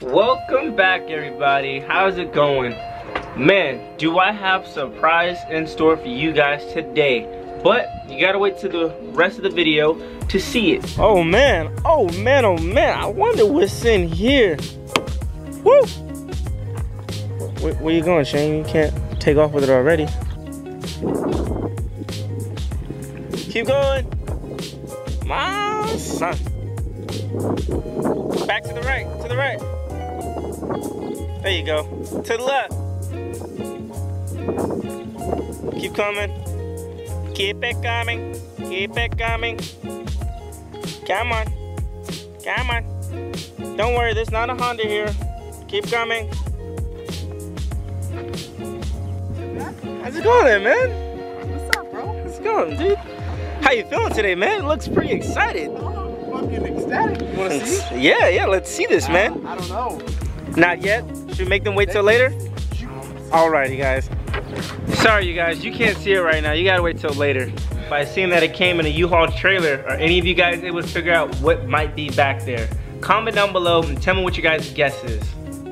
Welcome back, everybody. How's it going? Man, do I have a surprise in store for you guys today. But you gotta wait till the rest of the video to see it. Oh man, oh man, oh man. I wonder what's in here. Woo! Where you going, Shane? You can't take off with it already. Keep going. My son. Back to the right, to the right. There you go. To the left. Keep coming. Keep it coming. Keep it coming. Come on. Come on. Don't worry, there's not a Honda here. Keep coming. How's it going there, man? What's up, bro? How's it going, dude? How you feeling today, man? It looks pretty excited. Oh, fucking ecstatic. You wanna see? Yeah, let's see this, man. I don't know. Not yet? Should we make them wait till later? Alrighty, guys. Sorry, you guys, you can't see it right now. You gotta wait till later. By seeing that it came in a U-Haul trailer, are any of you guys able to figure out what might be back there? Comment down below and tell me what your guys' guess is.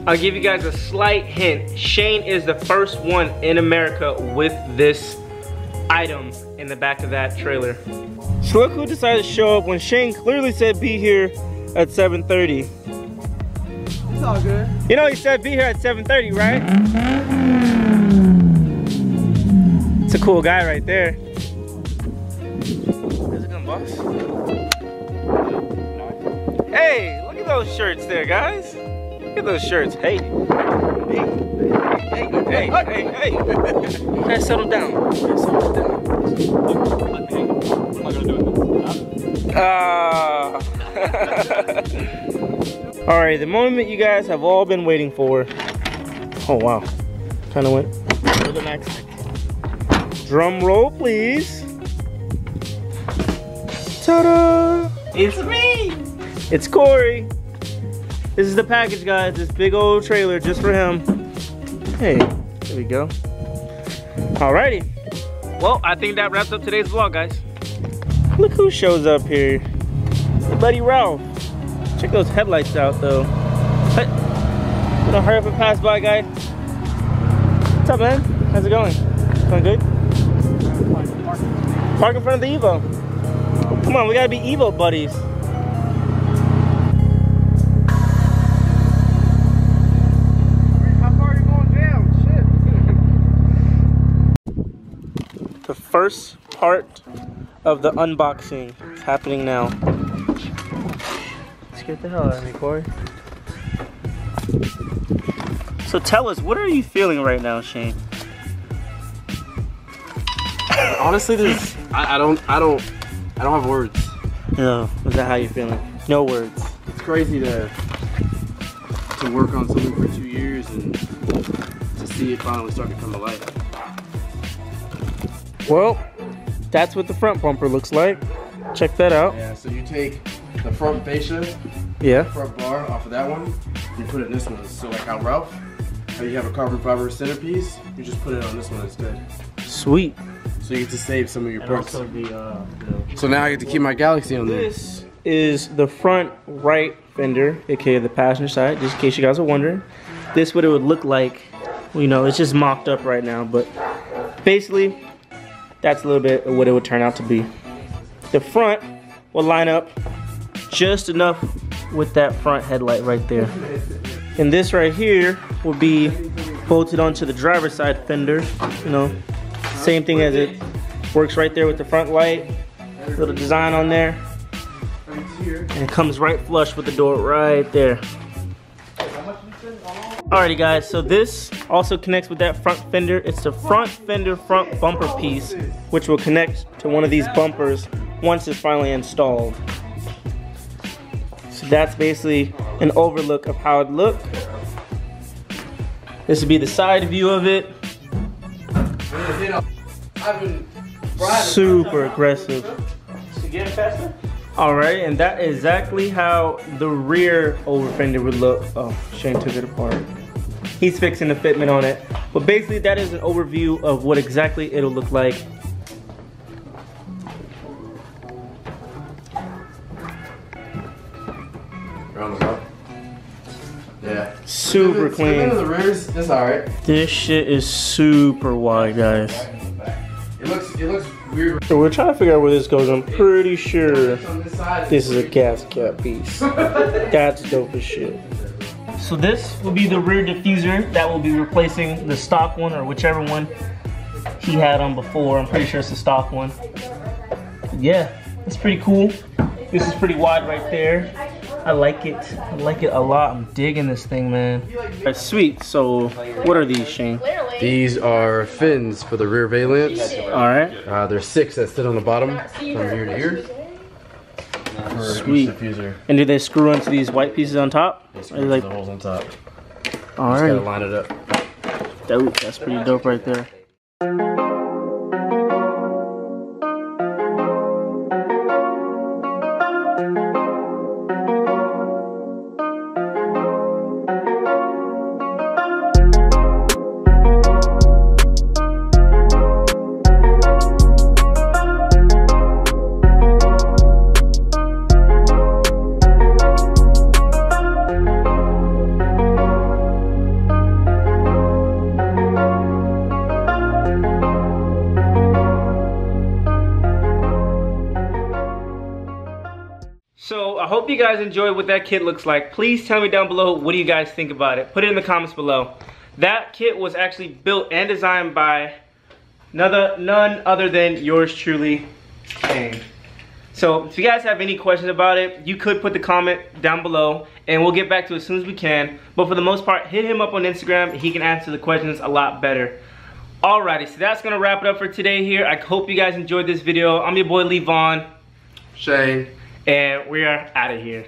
I'll give you guys a slight hint. Shayne is the first one in America with this item in the back of that trailer. So look who decided to show up when Shayne clearly said be here at 7:30. It's all good. You know he said be here at 7:30, right? It's a cool guy right there. How's it going, boss? Hey, look at those shirts there, guys. Look at those shirts. Hey. Hey. Guys, settle down. Settle down. What am I gonna do with this? Alright, the moment you guys have all been waiting for. Oh wow. Kinda went for the next. Drum roll, please. Ta-da! It's me! It's Corey. This is the package, guys. This big old trailer just for him. Hey, there we go. Alrighty. Well, I think that wraps up today's vlog, guys. Look who shows up here. Your buddy Ralph. Check those headlights out, though. Hey, you don't hurry up and pass by, guy. What's up, man? How's it going? Going good? Park in front of the Evo. Come on, we gotta be Evo buddies. How far are you going down? Shit. The first part of the unboxing is happening now. Scared the hell out of me, Corey. So tell us, what are you feeling right now, Shayne? Honestly, there's I don't have words. No, is that how you're feeling? No words. It's crazy to work on something for 2 years and to see it finally start to come to life. Well, that's what the front bumper looks like. Check that out. Yeah, so you take the front fascia, Yeah. front bar off of that one, you put it in this one. So like how Ralph, how you have a carbon fiber centerpiece, you just put it on this one instead. Sweet. So you get to save some of your parts. Also So now I get to keep my Galaxy on there. This is the front right fender, aka the passenger side, just in case you guys are wondering. This is what it would look like. You know, it's just mocked up right now, but basically, that's a little bit of what it would turn out to be. The front will line up just enough with that front headlight right there. And this right here will be bolted onto the driver's side fender, you know. Same thing as it works right there with the front light. Little design on there. And it comes right flush with the door right there. Alrighty guys, so this also connects with that front fender. It's the front fender front bumper piece, which will connect to one of these bumpers once it's finally installed. So that's basically an overlook of how it look. This would be the side view of it. Super aggressive. Alright, and that is exactly how the rear over fender would look. Oh, Shayne took it apart. He's fixing the fitment on it. But basically that is an overview of what exactly it'll look like. Round it up. Yeah. Super clean. The rears, it's alright. This shit is super wide, guys. It looks weird. So we're trying to figure out where this goes. I'm pretty sure this is a gas cap piece. That's dope as shit. So this will be the rear diffuser that will be replacing the stock one, or whichever one he had on before. I'm pretty sure it's the stock one. Yeah, it's pretty cool. This is pretty wide right there. I like it. I like it a lot. I'm digging this thing, man. That's sweet. So what are these, Shayne? These are fins for the rear valence. All right. There's 6 that sit on the bottom from ear to ear. Sweet. And do they screw into these white pieces on top? They screw the holes on top. All Just right. gotta line it up. Dope. That's pretty dope right there. So I hope you guys enjoyed what that kit looks like. Please tell me down below, what do you guys think about it? Put it in the comments below. That kit was actually built and designed by none other than yours truly, Shayne. So if you guys have any questions about it, you could put the comment down below and we'll get back to it as soon as we can. But for the most part, hit him up on Instagram. He can answer the questions a lot better. Alrighty, so that's gonna wrap it up for today here. I hope you guys enjoyed this video. I'm your boy Levon. Shayne. And we are out of here.